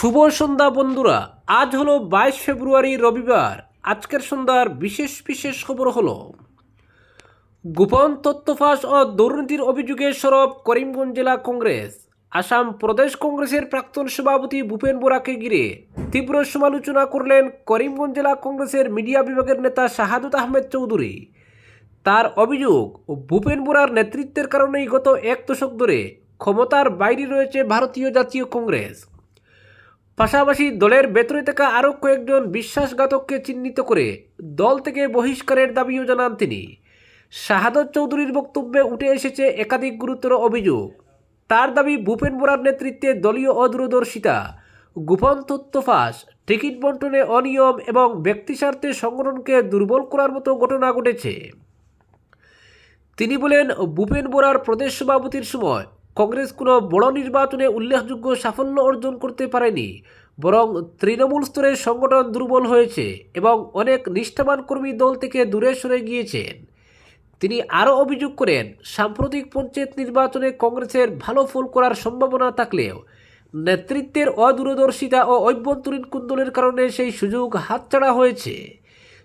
শুভ সন্ধ্যা বন্ধুরা। আজ হলো 22 ফেব্রুয়ারি, রবিবার। আজকের সন্ধ্যার বিশেষ বিশেষ খবর হলো গোপন তথ্য ফাঁস ও দুর্নীতির অভিযোগে সরব করিমগঞ্জ জেলা কংগ্রেস। আসাম প্রদেশ কংগ্রেসের প্রাক্তন সভাপতি ভূপেন বোরাকে ঘিরে তীব্র সমালোচনা করলেন করিমগঞ্জ জেলা কংগ্রেসের মিডিয়া বিভাগের নেতা শাহাদত আহমেদ চৌধুরী। তার অভিযোগ, ভূপেন বোরার নেতৃত্বের কারণেই গত এক দশক ধরে ক্ষমতার বাইরে রয়েছে ভারতীয় জাতীয় কংগ্রেস। পাশাপাশি দলের ভেতরে থাকা আরও কয়েকজন বিশ্বাসঘাতককে চিহ্নিত করে দল থেকে বহিষ্কারের দাবিও জানান তিনি। শাহাদত চৌধুরীর বক্তব্যে উঠে এসেছে একাধিক গুরুতর অভিযোগ। তার দাবি, ভূপেন বোরার নেতৃত্বে দলীয় অদূরদর্শিতা, গোপন তথ্য ফাঁস, টিকিট বন্টনে অনিয়ম এবং ব্যক্তিস্বার্থে সংগঠনকে দুর্বল করার মতো ঘটনা ঘটেছে। তিনি বলেন, ভূপেন বোরার প্রদেশ সভাপতির সময় কংগ্রেস কোনো বড় নির্বাচনে উল্লেখযোগ্য সাফল্য অর্জন করতে পারেনি, বরং তৃণমূল স্তরে সংগঠন দুর্বল হয়েছে এবং অনেক নিষ্ঠাবান কর্মী দল থেকে দূরে সরে গিয়েছেন। তিনি আরও অভিযোগ করেন, সাম্প্রতিক পঞ্চায়েত নির্বাচনে কংগ্রেসের ভালো ফল করার সম্ভাবনা থাকলেও নেতৃত্বের অদূরদর্শিতা ও অভ্যন্তরীণ কুন্দলের কারণে সেই সুযোগ হাতছাড়া হয়েছে।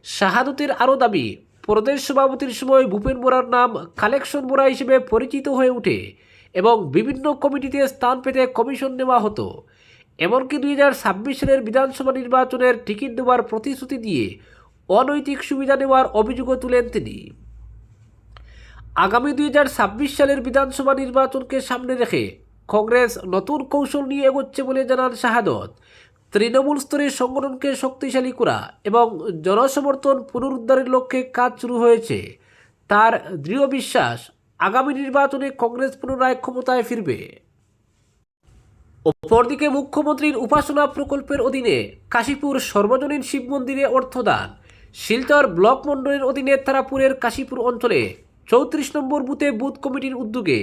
শাহাদতের আরও দাবি, প্রদেশ সভাপতির সময় ভূপেন বোরার নাম কালেকশন বোরা হিসেবে পরিচিত হয়ে ওঠে এবং বিভিন্ন কমিটিতে স্থান পেতে কমিশন নেওয়া হতো। এমনকি 2026 সালের বিধানসভা নির্বাচনের টিকিট দেওয়ার প্রতিশ্রুতি দিয়ে অনৈতিক সুবিধা নেওয়ার অভিযোগও তুলেন তিনি। আগামী 2026 সালের বিধানসভা নির্বাচনকে সামনে রেখে কংগ্রেস নতুন কৌশল নিয়ে এগোচ্ছে বলে জানান শাহাদত। তৃণমূল স্তরে সংগঠনকে শক্তিশালী করা এবং জনসমর্থন পুনরুদ্ধারের লক্ষ্যে কাজ শুরু হয়েছে। তার দৃঢ় বিশ্বাস, আগামী নির্বাচনে কংগ্রেস পুনরায় ক্ষমতায় ফিরবে। অপরদিকে মুখ্যমন্ত্রীর উপাসনা প্রকল্পের অধীনে কাশীপুর সর্বজনীন শিব মন্দিরে অর্থদান। শিলচর ব্লক মণ্ডলের অধীনে তারাপুরের কাশীপুর অঞ্চলে 34 নম্বর বুথে বুথ কমিটির উদ্যোগে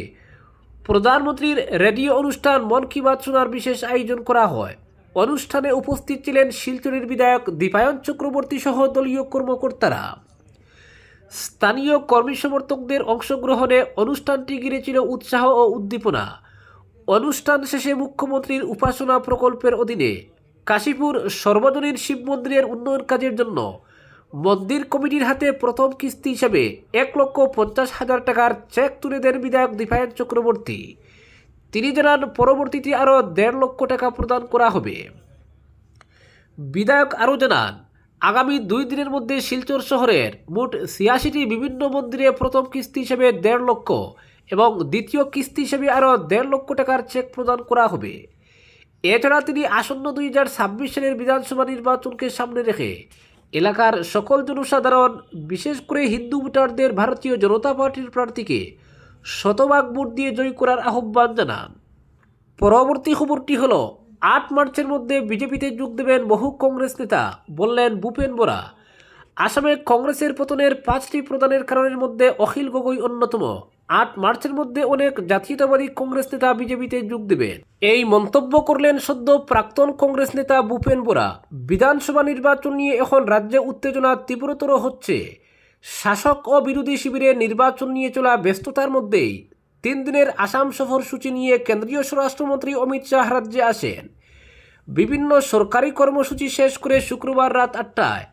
প্রধানমন্ত্রীর রেডিও অনুষ্ঠান মন কি বাত শোনার বিশেষ আয়োজন করা হয়। অনুষ্ঠানে উপস্থিত ছিলেন শিলচরের বিধায়ক দীপায়ন চক্রবর্তী সহ দলীয় কর্মকর্তারা। স্থানীয় কর্মী সমর্থকদের অংশগ্রহণে অনুষ্ঠানটি ঘিরেছিল উৎসাহ ও উদ্দীপনা। অনুষ্ঠান শেষে মুখ্যমন্ত্রীর উপাসনা প্রকল্পের অধীনে কাশীপুর সর্বজনীন শিব মন্দিরের উন্নয়ন কাজের জন্য মন্দির কমিটির হাতে প্রথম কিস্তি হিসাবে 1,50,000 টাকার চেক তুলে দেন বিধায়ক দীপায়ন চক্রবর্তী। তিনি জানান, পরবর্তীতে আরও 1.5 লক্ষ টাকা প্রদান করা হবে। বিধায়ক আরও জানান, আগামী 2 দিনের মধ্যে শিলচর শহরের মোট 86টি বিভিন্ন মন্দিরে প্রথম কিস্তি হিসেবে 1.5 লক্ষ এবং দ্বিতীয় কিস্তি হিসেবে আরও 1.5 লক্ষ টাকার চেক প্রদান করা হবে। এছাড়া তিনি আসন্ন 2026 সালের বিধানসভা নির্বাচনকে সামনে রেখে এলাকার সকল জনসাধারণ, বিশেষ করে হিন্দু ভোটারদের ভারতীয় জনতা পার্টির প্রার্থীকে শতভাগ ভোট দিয়ে জয় করার আহ্বান জানান। পরবর্তী খবরটি হল, 8 মার্চের মধ্যে বিজেপিতে যোগ দেবেন বহু কংগ্রেস নেতা, বললেন ভূপেন বোরা। আসামে কংগ্রেসের পতনের 5টি প্রধানের কারণের মধ্যে অখিল গগৈ অন্যতম। 8 মার্চের মধ্যে অনেক জাতীয়তাবাদী কংগ্রেস নেতা বিজেপিতে যোগ দেবেন, এই মন্তব্য করলেন সদ্য প্রাক্তন কংগ্রেস নেতা ভূপেন বোরা। বিধানসভা নির্বাচন নিয়ে এখন রাজ্যে উত্তেজনা তীব্রতর হচ্ছে। শাসক ও বিরোধী শিবিরে নির্বাচন নিয়ে চলা ব্যস্ততার মধ্যেই 3 দিনের আসাম সফর সূচি নিয়ে কেন্দ্রীয় স্বরাষ্ট্রমন্ত্রী অমিত শাহ রাজ্যে আসেন। বিভিন্ন সরকারি কর্মসূচি শেষ করে শুক্রবার রাত 8টায়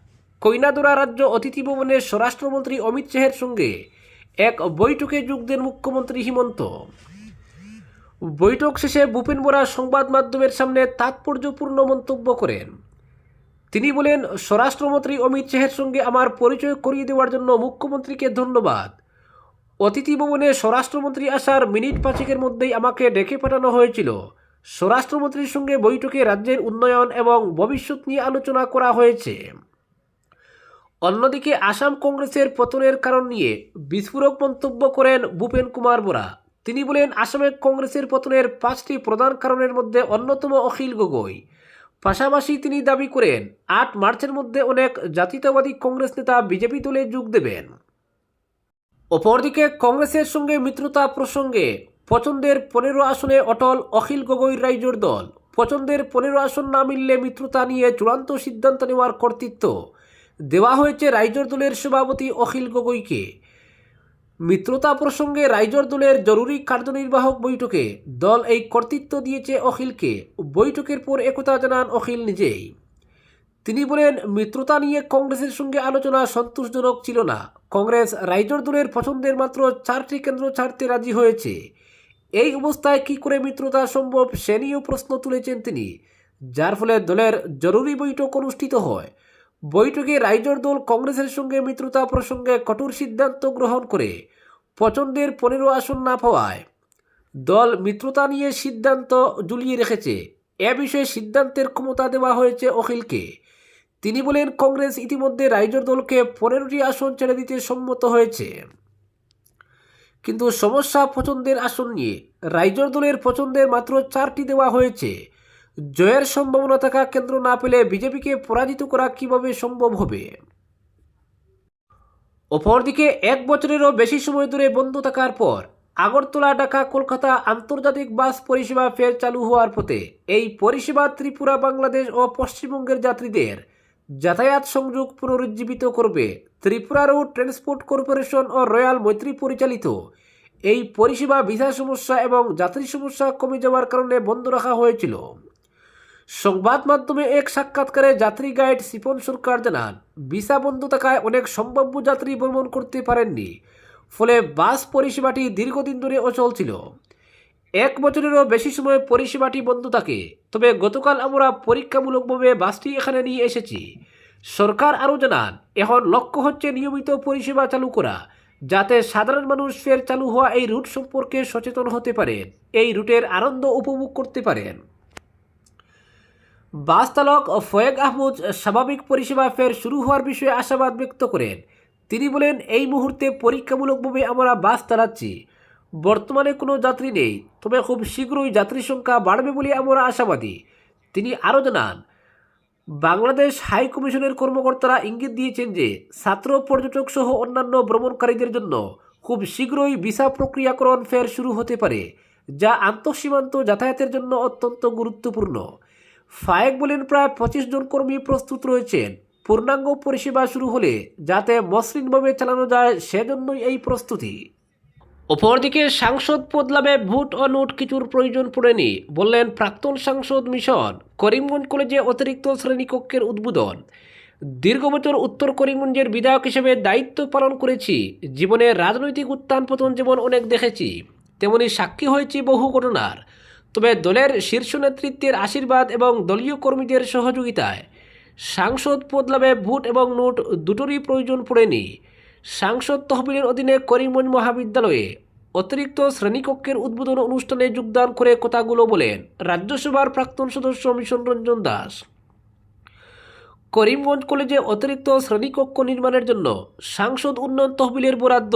কইনাদুরা রাজ্য অতিথি ভবনে স্বরাষ্ট্রমন্ত্রী অমিত শাহের সঙ্গে এক বৈঠকে যোগ দেন মুখ্যমন্ত্রী হিমন্ত। বৈঠক শেষে ভূপেন বোরা সংবাদ মাধ্যমের সামনে তাৎপর্যপূর্ণ মন্তব্য করেন। তিনি বলেন, স্বরাষ্ট্রমন্ত্রী অমিত শাহের সঙ্গে আমার পরিচয় করিয়ে দেওয়ার জন্য মুখ্যমন্ত্রীকে ধন্যবাদ। অতিথি ভবনে স্বরাষ্ট্রমন্ত্রী আসার মিনিট 5-এর মধ্যেই আমাকে ডেকে পাঠানো হয়েছিল। স্বরাষ্ট্রমন্ত্রীর সঙ্গে বৈঠকে রাজ্যের উন্নয়ন এবং ভবিষ্যৎ নিয়ে আলোচনা করা হয়েছে। অন্যদিকে আসাম কংগ্রেসের পতনের কারণ নিয়ে বিস্ফোরক মন্তব্য করেন ভূপেন কুমার বোরা। তিনি বলেন, আসামে কংগ্রেসের পতনের 5টি প্রধান কারণের মধ্যে অন্যতম অখিল গগৈ। পাশাপাশি তিনি দাবি করেন, 8 মার্চের মধ্যে অনেক জাতীয়তাবাদী কংগ্রেস নেতা বিজেপি দলে যোগ দেবেন। অপরদিকে কংগ্রেসের সঙ্গে মিত্রতা প্রসঙ্গে পছন্দের 15 আসনে অটল অখিল গগৈ রাইজোর দল। পছন্দের 15 আসন না মিললে মিত্রতা নিয়ে চূড়ান্ত সিদ্ধান্ত নেওয়ার কর্তৃত্ব দেওয়া হয়েছে রাইজোর দলের সভাপতি অখিল গগৈকে। মিত্রতা প্রসঙ্গে রাইজর দলের জরুরি কার্যনির্বাহক বৈঠকে দল এই কর্তৃত্ব দিয়েছে অখিলকে। বৈঠকের পর একথা জানান অখিল নিজেই। তিনি বলেন, মিত্রতা নিয়ে কংগ্রেসের সঙ্গে আলোচনা সন্তোষজনক ছিল না। কংগ্রেস রাইজর দলের পছন্দের মাত্র 4টি কেন্দ্র ছাড়তে রাজি হয়েছে। এই অবস্থায় কি করে মিত্রতা সম্ভব সে নিয়েও প্রশ্ন তুলেছেন তিনি, যার ফলে দলের জরুরি বৈঠক অনুষ্ঠিত হয়। বৈঠকে রাইজর দল কংগ্রেসের সঙ্গে মিত্রতা প্রসঙ্গে কঠোর সিদ্ধান্ত গ্রহণ করে পছন্দের 15 আসন না পাওয়ায় দল মিত্রতা নিয়ে সিদ্ধান্ত ঝুলিয়ে রেখেছে। এ বিষয়ে সিদ্ধান্তের ক্ষমতা দেওয়া হয়েছে অখিলকে। তিনি বলেন, কংগ্রেস ইতিমধ্যে রাইজর দলকে 15টি আসন ছেড়ে দিতে সম্মত হয়েছে, কিন্তু সমস্যা পছন্দের আসন নিয়ে। রাইজর দলের পছন্দের মাত্র 4টি দেওয়া হয়েছে। জয়ের সম্ভাবনা থাকা কেন্দ্র না পেলে বিজেপিকে পরাজিত করা কিভাবে সম্ভব হবে? অপরদিকে 1 বছরেরও বেশি সময় ধরে বন্ধ থাকার পর আগরতলা, ঢাকা, কলকাতা আন্তর্জাতিক বাস পরিষেবা ফের চালু হওয়ার পথে। এই পরিষেবা ত্রিপুরা, বাংলাদেশ ও পশ্চিমবঙ্গের যাত্রীদের যাতায়াত সংযোগ পুনরুজ্জীবিত করবে। ত্রিপুরা রোড ট্রান্সপোর্ট কর্পোরেশন ও রয়্যাল মৈত্রী পরিচালিত এই পরিষেবা ভিসা সমস্যা এবং যাত্রী সমস্যা কমে যাওয়ার কারণে বন্ধ রাখা হয়েছিল। সংবাদ মাধ্যমে এক সাক্ষাৎকারে যাত্রী গাইড শিপন সরকার জানান, ভিসা বন্ধ থাকায় অনেক সম্ভাব্য যাত্রী ভ্রমণ করতে পারেননি, ফলে বাস পরিষেবাটি দীর্ঘদিন ধরে অচল ছিল। 1 বছরেরও বেশি সময় পরিষেবাটি বন্ধ থাকে। তবে গতকাল আমরা পরীক্ষামূলকভাবে বাসটি এখানে নিয়ে এসেছি। সরকার আরও জানান, এখন লক্ষ্য হচ্ছে নিয়মিত পরিষেবা চালু করা, যাতে সাধারণ মানুষ ফের চালু হওয়া এই রুট সম্পর্কে সচেতন হতে পারেন, এই রুটের আনন্দ উপভোগ করতে পারেন। বাস চালক ফয়েক আহমদ স্বাভাবিক পরিষেবা ফের শুরু হওয়ার বিষয়ে আশাবাদ ব্যক্ত করেন। তিনি বলেন, এই মুহূর্তে পরীক্ষামূলকভাবে আমরা বাস চালাচ্ছি। বর্তমানে কোনো যাত্রী নেই, তবে খুব শীঘ্রই যাত্রী সংখ্যা বাড়বে বলে আমরা আশাবাদী। তিনি আরও জানান, বাংলাদেশ হাই কমিশনের কর্মকর্তারা ইঙ্গিত দিয়েছেন যে ছাত্র, পর্যটক সহ অন্যান্য ভ্রমণকারীদের জন্য খুব শীঘ্রই ভিসা প্রক্রিয়াকরণ ফের শুরু হতে পারে, যা আন্তঃসীমান্ত যাতায়াতের জন্য অত্যন্ত গুরুত্বপূর্ণ। ফায়েক বলেন, প্রায় 25 জন কর্মী প্রস্তুত রয়েছেন। পূর্ণাঙ্গ পরিষেবা শুরু হলে যাতে মসৃণভাবে চালানো যায়, সেজন্যই এই প্রস্তুতি। অপরদিকে সাংসদ পদ লাভে ভোট ও নোট কিছুর প্রয়োজন পড়েনি, বললেন প্রাক্তন সাংসদ মিশন। করিমগঞ্জ কলেজে অতিরিক্ত শ্রেণীকক্ষের উদ্বোধন। দীর্ঘ বছর উত্তর করিমগঞ্জের বিধায়ক হিসেবে দায়িত্ব পালন করেছি। জীবনের রাজনৈতিক উত্থান পতন যেমন অনেক দেখেছি, তেমনি সাক্ষী হয়েছি বহু ঘটনার। তবে দলের শীর্ষ নেতৃত্বের আশীর্বাদ এবং দলীয় কর্মীদের সহযোগিতায় সাংসদ পদ লাভে ভোট এবং নোট দুটোরই প্রয়োজন পড়েনি। সাংসদ তহবিলের অধীনে করিমগঞ্জ মহাবিদ্যালয়ে অতিরিক্ত শ্রেণীকক্ষের উদ্বোধন অনুষ্ঠানে যোগদান করে কথাগুলো বলেন রাজ্যসভার প্রাক্তন সদস্য মিশন রঞ্জন দাস। করিমগঞ্জ কলেজে অতিরিক্ত শ্রেণীকক্ষ নির্মাণের জন্য সাংসদ উন্নয়ন তহবিলের বরাদ্দ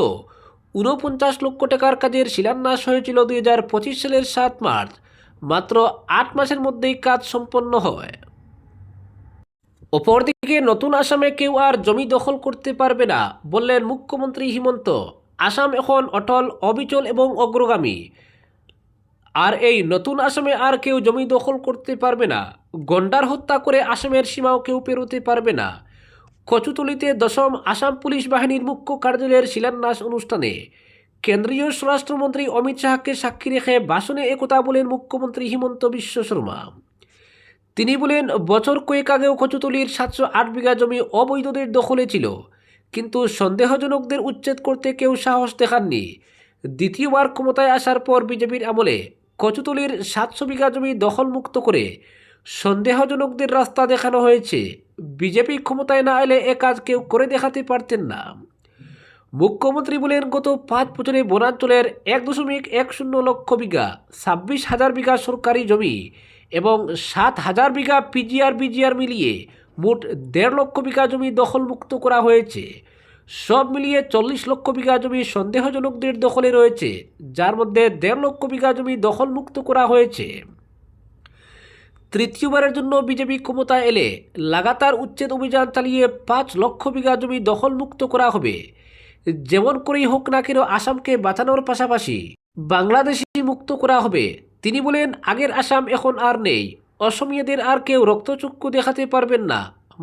49 লক্ষ টাকার কাজের শিলান্যাস হয়েছিল 2025 সালের 7 মার্চ। মাত্র 8 মাসের মধ্যেই কাজ সম্পন্ন হয়। অপরদিকে নতুন আসামে কেউ আর জমি দখল করতে পারবে না, বললেন মুখ্যমন্ত্রী হিমন্ত। আসাম এখন অটল, অবিচল এবং অগ্রগামী। আর এই নতুন আসামে আর কেউ জমি দখল করতে পারবে না। গন্ডার হত্যা করে আসামের সীমাও কেউ পেরোতে পারবে না। কচুতলিতে 10ম আসাম পুলিশ বাহিনীর মুখ্য কার্যালয়ের শিলান্যাস অনুষ্ঠানে কেন্দ্রীয় স্বরাষ্ট্রমন্ত্রী অমিত শাহকে সাক্ষী রেখে ভাষণে একথা বলেন মুখ্যমন্ত্রী হিমন্ত বিশ্ব শর্মা। তিনি বলেন, বছর কয়েক আগেও কচুতলির 708 বিঘা জমি অবৈধদের দখলে ছিল, কিন্তু সন্দেহজনকদের উচ্ছেদ করতে কেউ সাহস দেখাননি। দ্বিতীয়বার ক্ষমতায় আসার পর বিজেপির আমলে কচুতলির 700 বিঘা জমি দখলমুক্ত করে সন্দেহজনকদের রাস্তা দেখানো হয়েছে। বিজেপি ক্ষমতায় না এলে এ কাজ কেউ করে দেখাতে পারতেন না। মুখ্যমন্ত্রী বলেন, গত 5 বছরে বনাঞ্চলের 1.10 লক্ষ বিঘা, 26,000 বিঘা সরকারি জমি এবং 7,000 বিঘা পিজিআর বিজিআর মিলিয়ে মোট 1.5 লক্ষ বিঘা জমি দখলমুক্ত করা হয়েছে। সব মিলিয়ে 40 লক্ষ বিঘা জমি সন্দেহজনকদের দখলে রয়েছে, যার মধ্যে 1.5 লক্ষ বিঘা জমি দখলমুক্ত করা হয়েছে। তৃতীয়বারের জন্য বিজেপি ক্ষমতায় এলে লাগাতার উচ্ছেদ অভিযান চালিয়ে 5 লক্ষ বিঘা জমি দখলমুক্ত করা হবে। যেমন করেই হোক না কেন আসামকে বাঁচানোর পাশাপাশি বাংলাদেশি মুক্ত করা হবে। তিনি বলেন, আগের আসাম এখন আর নেই। অসমীয়াদের আর কেউ রক্তচক্ষু দেখাতে পারবেন না,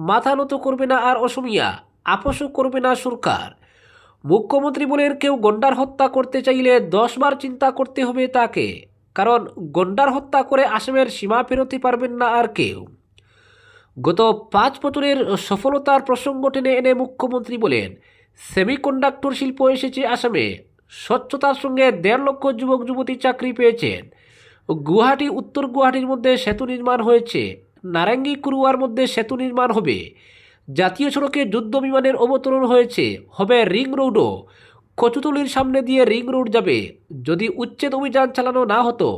মাথা নত করবে না আর অসমীয়া, আপোষও করবে না সরকার। মুখ্যমন্ত্রী বলেন, কেউ গন্ডার হত্যা করতে চাইলে 10 বার চিন্তা করতে হবে তাকে, কারণ গন্ডার হত্যা করে আসামের সীমা পেরোতে পারবেন না আর কেউ। গত 5 বছরের সফলতার প্রসঙ্গ টেনে এনে মুখ্যমন্ত্রী বলেন, সেমিকন্ডাক্টর শিল্প এসেছে আসামে, স্বচ্ছতার সঙ্গে 1.5 লক্ষ যুবক যুবতী চাকরি পেয়েছেন, গুয়াহাটি উত্তর গুয়াহাটির মধ্যে সেতু নির্মাণ হয়েছে, নারেঙ্গি কুরুয়ার মধ্যে সেতু নির্মাণ হবে, জাতীয় সড়কে যুদ্ধ বিমানের অবতরণ হয়েছে, হবে রিং রোডও, কচুতলির সামনে দিয়ে রিং রোড যাবে। যদি উচ্ছেদ অভিযান চালানো না হতো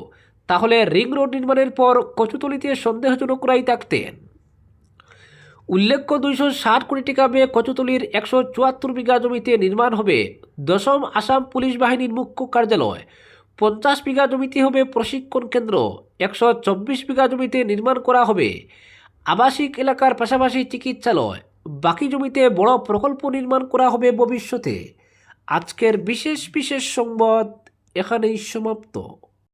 তাহলে রিং রোড নির্মাণের পর কচুতলিতে সন্দেহজনকরাই থাকতেন। উল্লেখ্য, 260 কোটি টাকা ব্যয়ে কচুতলির 174 বিঘা জমিতে নির্মাণ হবে 10ম আসাম পুলিশ বাহিনীর মুখ্য কার্যালয়, 50 বিঘা জমিতে হবে প্রশিক্ষণ কেন্দ্র, 124 বিঘা জমিতে নির্মাণ করা হবে আবাসিক এলাকার পাশাপাশি চিকিৎসালয়, বাকি জমিতে বড় প্রকল্প নির্মাণ করা হবে ভবিষ্যতে। আজকের বিশেষ সংবাদ এখানেই সমাপ্ত।